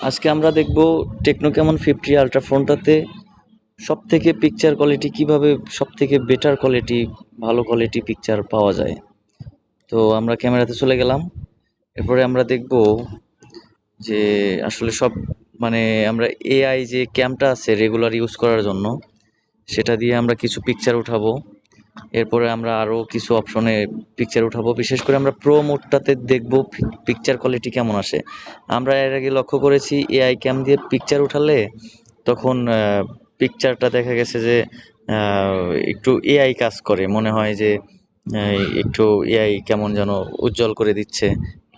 আজকে আমরা দেখব টেকনো ক্যামন 50 আলট্রা ফোনটাতে সবথেকে পিকচার কোয়ালিটি কিভাবে সবথেকে বেটার কোয়ালিটি ভালো কোয়ালিটি পিকচার পাওয়া যায়। তো আমরা ক্যামেরাতে চলে গেলাম। এরপরে আমরা দেখব যে আসলে সব মানে আমরা এআই যে ক্যামটা আছে রেগুলার ইউজ করার জন্য সেটা দিয়ে আমরা কিছু পিকচার উঠাবো। এরপরে আমরা আরো কিছু অপশনে পিকচার উঠাবো। বিশেষ করে আমরা প্রো মোডটাতে দেখব পিকচার কোয়ালিটি কেমন আসে। আমরা এর আগে লক্ষ্য করেছি এআই ক্যাম দিয়ে পিকচার উঠালে তখন পিকচারটা দেখা গেছে যে একটু এআই কাজ করে, মনে হয় যে একটু এআই কেমন যেন উজ্জ্বল করে দিচ্ছে,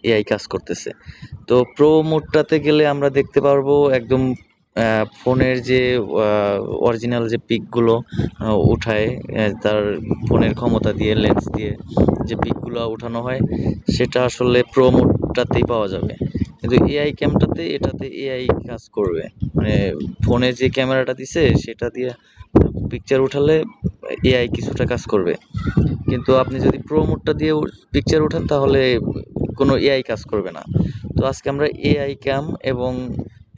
এআই কাজ করতেছে। তো প্রো মোডটাতে গেলে আমরা দেখতে পারবো একদম ফোনের যে অরিজিনাল যে পিকগুলো উঠায়, তার ফোনের ক্ষমতা দিয়ে লেন্স দিয়ে যে পিকগুলো উঠানো হয় সেটা আসলে প্রো মোডটাতেই পাওয়া যাবে। কিন্তু এআই ক্যামটাতে এটাতে এআই কাজ করবে, মানে ফোনে যে ক্যামেরাটা দিছে সেটা দিয়ে পিকচার উঠালে এআই কিছুটা কাজ করবে। কিন্তু আপনি যদি প্রো মোডটা দিয়ে পিকচার উঠান তাহলে কোনো এআই কাজ করবে না। তো আজকে আমরা এআই ক্যাম এবং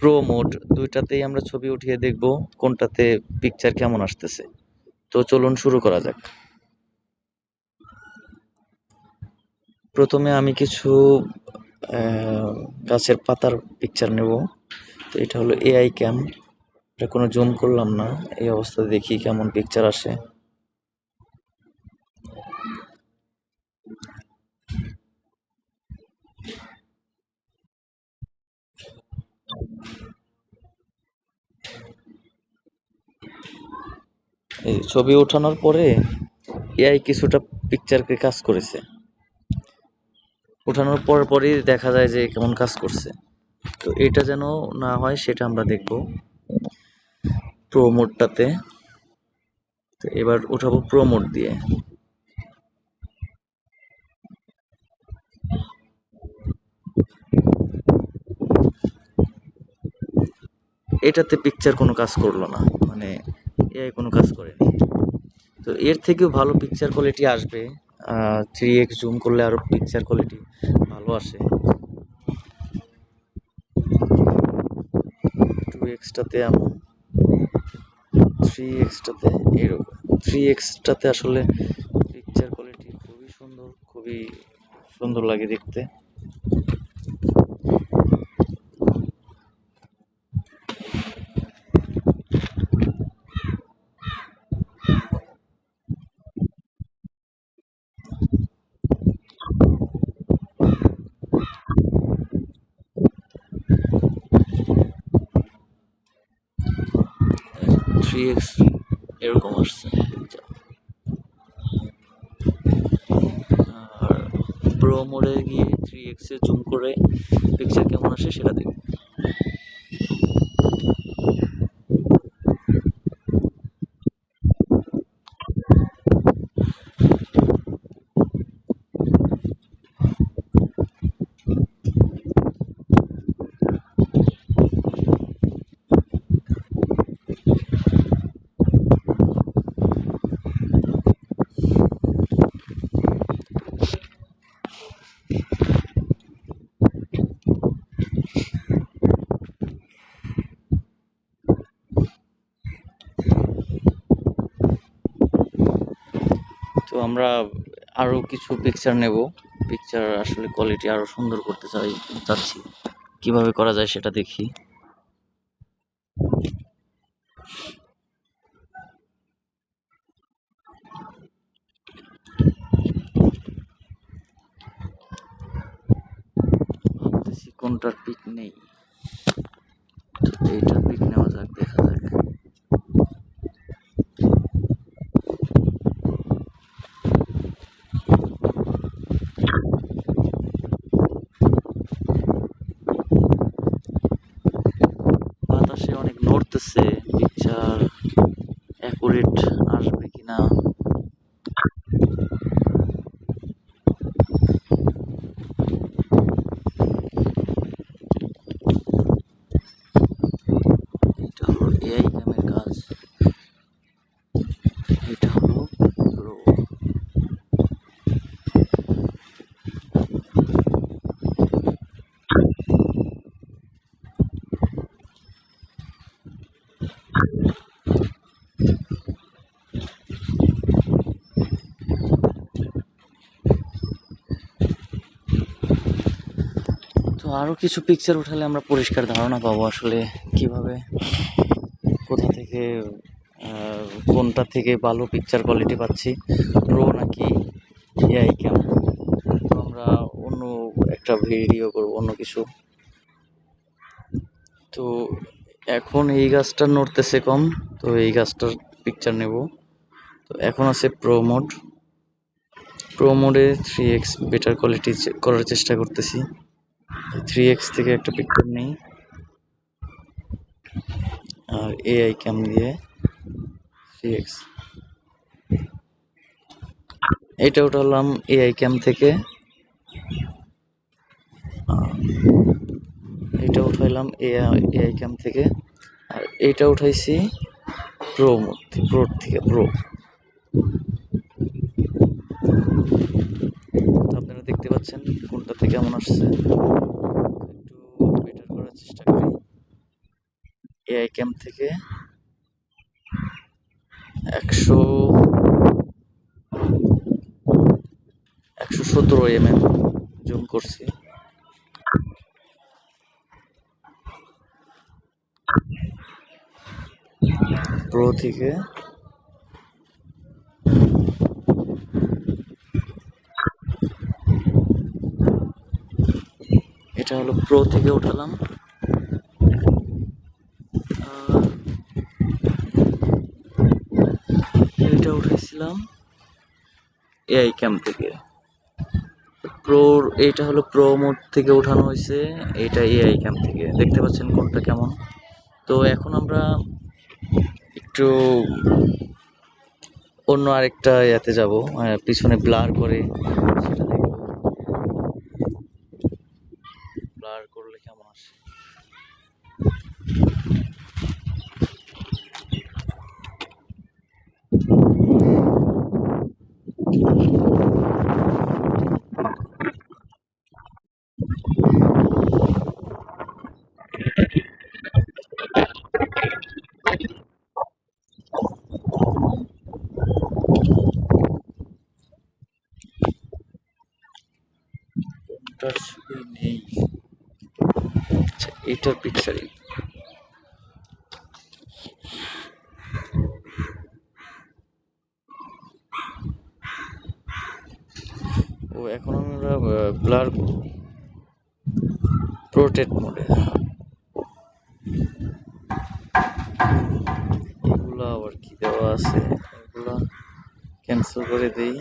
প্রো মোড দুইটাতেই আমরা ছবি উঠিয়ে দেখব কোনটাতে পিকচার কেমন আসতেছে। তো চলুন শুরু করা যাক। প্রথমে আমি কিছু গাছের পাতার পিকচার নেব। তো এটা হলো এআই ক্যাম, এটা কোনো জুম করলাম না, এই অবস্থায় দেখি কেমন পিকচার আসে। এই ছবি ওঠানোর পরে এআই কিছুটা পিকচারকে কাজ করেছে, ওঠানোর পরই দেখা যায় যে কেমন কাজ করছে। তো এটা যেন না হয় সেটা আমরা দেখব প্রো মোডটাতে। তো এবার উঠাবো প্রো মোড দিয়ে। এটাতে পিকচার কোনো কাজ করলো না, মানে এআই কোনো কাজ করেনি। তো এর থেকেও ভালো পিকচার কোয়ালিটি আসবে, 3x জুম করলে আরো পিকচার কোয়ালিটি ভালো আসে। 2x টাতে এমন, 3x টাতে এরকম। 3x টাতে আসলে পিকচার কোয়ালিটি খুবই সুন্দর, খুবই সুন্দর লাগে দেখতে। থ্রি এক্স এরকম আসছে picture। আর প্রো মোডে গিয়ে 3x এ জুম করে পিকচার কেমন আসে সেটা দেখব। তো আমরা আরো কিছু পিকচার নেব, পিকচার আসলে কোয়ালিটি আরো সুন্দর করতে চাচ্ছি, কিভাবে করা যায় সেটা দেখি। ভাবতেছি কোনটার পিক নেই, এইটার পিক নেওয়া যাক, দেখা যাক। বাতাসে অনেক নড়তেছে, পিকচার অ্যাকুরেট আসবে কিনা। এটা হলো এআই ক্যামের কাজ, এটা হলো প্রো। তো আরো কিছু পিকচার উঠালে আমরা পরিষ্কার ধারণা পাবো আসলে কিভাবে, কোথা থেকে, কোনটা থেকে ভালো পিকচার কোয়ালিটি পাচ্ছি, প্রো নাকি এআই ক্যাম। তো আমরা অন্য একটা ভিডিও করব অন্য কিছু। তো এখন এই গাছটা নড়তেছে কম, তো এই গাছটার পিকচার নেব। তো এখন আছে প্রো মোডে 3x বেটার কোয়ালিটি করার চেষ্টা করতেছি। 3x থেকে একটা পিকচার নেই, আর এআই ক্যাম দিয়ে 3x। এটা উঠালাম এআই ক্যাম থেকে, এটা উঠাইলাম এআই ক্যাম থেকে, আর এইটা উঠাইছি প্রো থেকে প্রো। আপনারা দেখতে পাচ্ছেন কোনটা থেকে কেমন আসছে। একটু বেটার করার চেষ্টা করি। এআই ক্যাম থেকে 117 mm জুম করছি। প্রো থেকে এটা হলো প্রো থেকে উঠালাম, আর এটা উঠাইছিলাম এআই ক্যাম থেকে। এইটা হলো প্রো মোড থেকে উঠানো হয়েছে, এটা এআই ক্যাম থেকে। দেখতে পাচ্ছেন কোনটা কেমন। তো এখন আমরা একটু অন্য আরেকটা ইয়াতে যাব, পিছনে ব্লার করে সেটা দেখব, ব্লার করলে কেমন আসে। এটার ছবি নেই, আচ্ছা এটার পিকচারই। ও এখন আমরা ব্লার প্রোটেক্ট মোডে, এগুলা আবার কি দেওয়া আছে, এগুলা ক্যান্সেল করে দেই।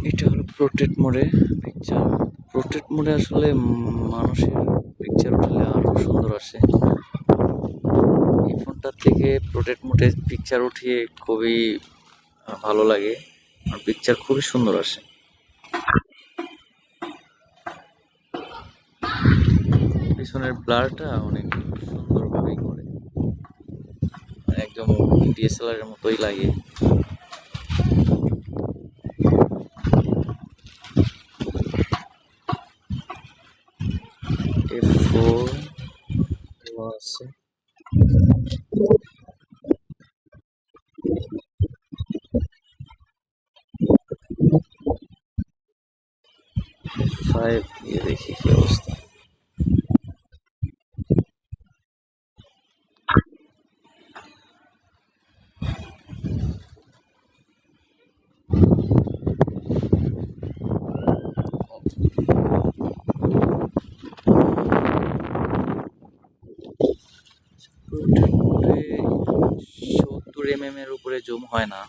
এটা হলো পোর্ট্রেট মোডে পিকচার। পোর্ট্রেট মোডে আসলে মানুষের পিকচার উঠলে আরো সুন্দর আসে। এই ফোনটার থেকে পোর্ট্রেট মোডে পিকচার উঠিয়ে খুবই ভালো লাগে। আর পিকচার খুবই সুন্দর আসে। পিছনের ব্লারটা অনেক সুন্দরভাবেই করে, মানে একদম ডিএসএলআর এর মতোই লাগে। F4 দেওয়া আছে। F5 দিয়ে দেখি কি অবস্থা। উপরে 70 এর উপরে জুম হয় না।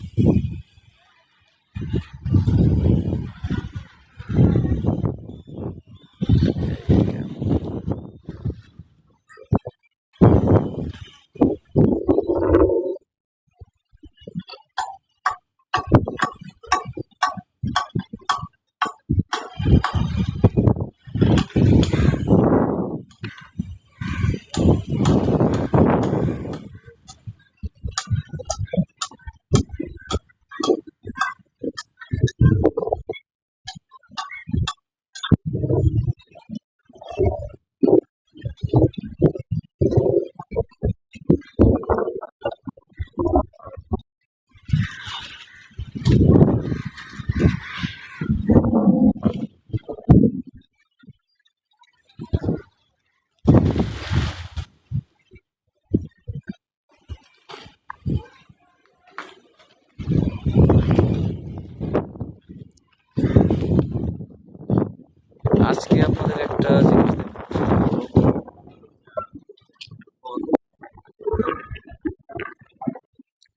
আজকে আপনাদের একটা জিনিস দেখাবো,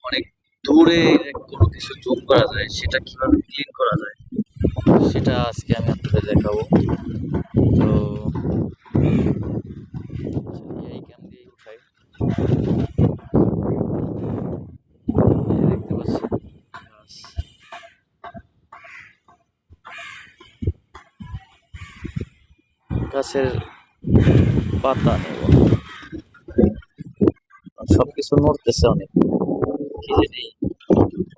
অনেক দূরে কোনো কিছু জুম করা যায় সেটা কিভাবে ক্লিন করা যায় সেটা আজকে আমি আপনাদের দেখাবো। তো এই ক্যাম দিয়ে উঠাই, এই দেখতে পাচ্ছেন গাছ। গাছের পাতা নেব, সবকিছু নড়তেছে অনেক, কি জানি।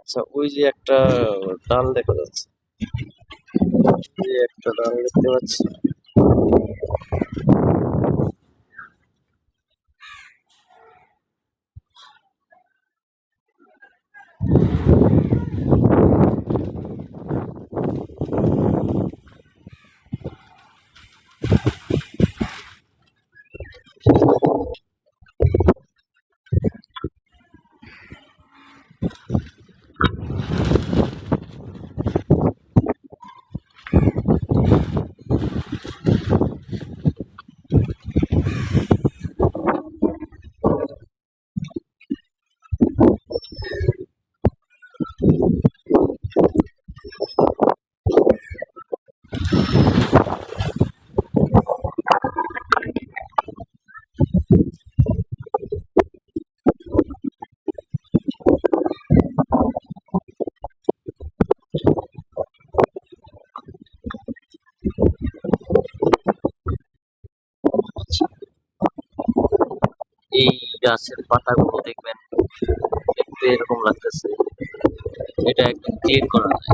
আচ্ছা, ওই যে একটা ডাল দেখা যাচ্ছে, ওই যে একটা ডাল দেখতে পাচ্ছি। এই গাছের পাতাগুলো দেখবেন দেখতে এরকম লাগতেছে, এটা একদম ক্লিন করা যায়।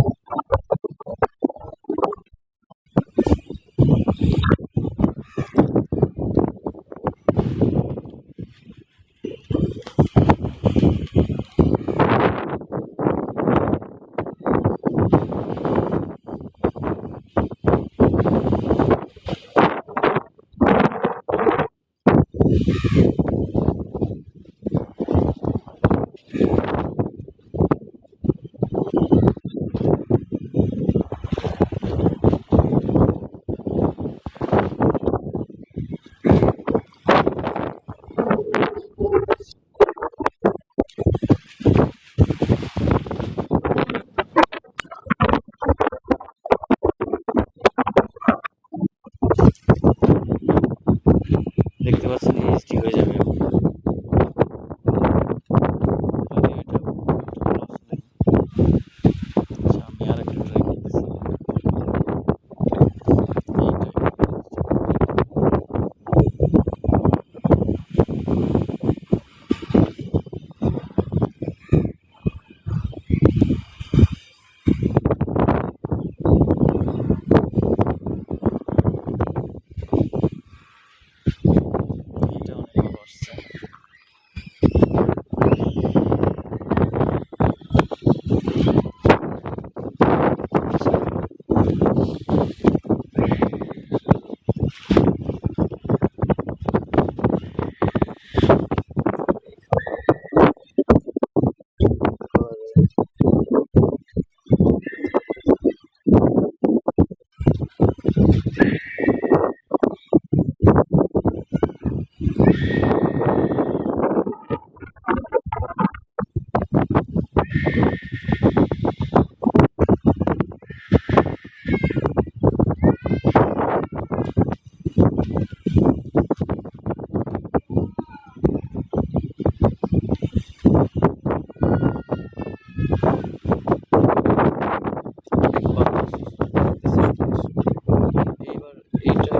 এইবার এইটা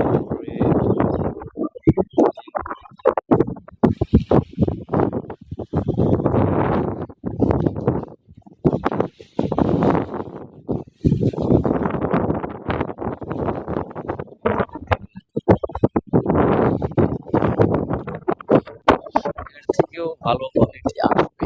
তারপরে এর থেকেও ভালো কোয়ালিটি আসবে।